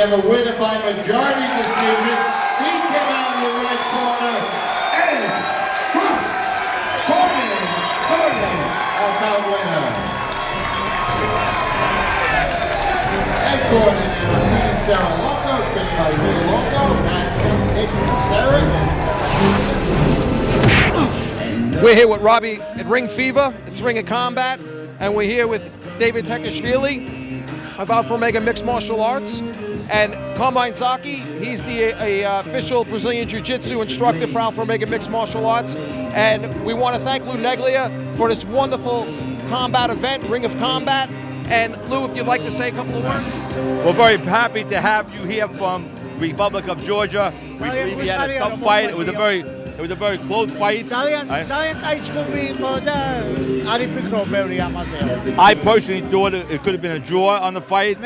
and the winner by majority decision. He came out in the right corner. And Trump, Corbin, our bout winner. And Corbin and Team Sarah Loco, trained by Ray Loco, and Nick Sarah. We're here with Robbie at Ring Fever. It's Ring of Combat. And we're here with David Tkeshelashvili of Alpha Omega Mixed Martial Arts. And Carmine Zaki, he's the official Brazilian Jiu-Jitsu instructor for Alpha Omega Mixed Martial Arts. And we want to thank Lou Neglia for this wonderful combat event, Ring of Combat. And Lou, if you'd like to say a couple of words. We're very happy to have you here from Republic of Georgia. We believe we had a tough fight. It was a very close fight. I personally thought it could have been a draw on the fight.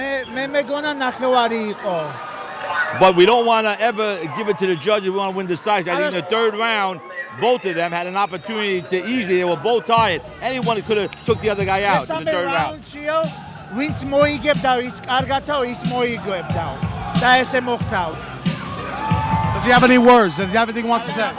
But we don't want to ever give it to the judges. We want to win decisive. I think in the third round, both of them had an opportunity to easily. They were both tired. Anyone could have took the other guy out in the third round. Does he have any words? Does he have anything he wants to say?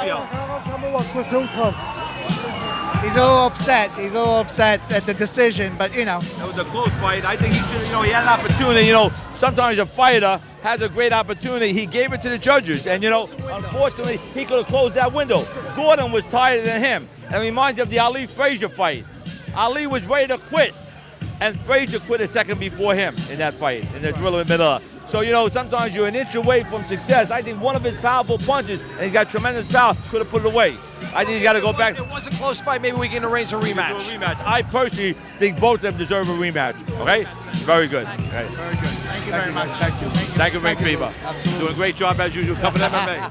He's all upset. He's all upset at the decision, but you know. It was a close fight. I think he should, he had an opportunity. Sometimes a fighter has a great opportunity. He gave it to the judges, and unfortunately, he could have closed that window. Gordon was tighter than him. It reminds you of the Ali Frazier fight. Ali was ready to quit, and Frazier quit a second before him in that fight, in the Driller Miller. So, sometimes you're an inch away from success. I think one of his powerful punches, and he's got tremendous power, could have put it away. I think he's got to go back. It was a close fight. Maybe we can arrange a rematch. I personally think both of them deserve a rematch. Okay? Very good. Very good. Thank you very much. Thank you, Ring Fever. Doing a great job as usual, covering MMA.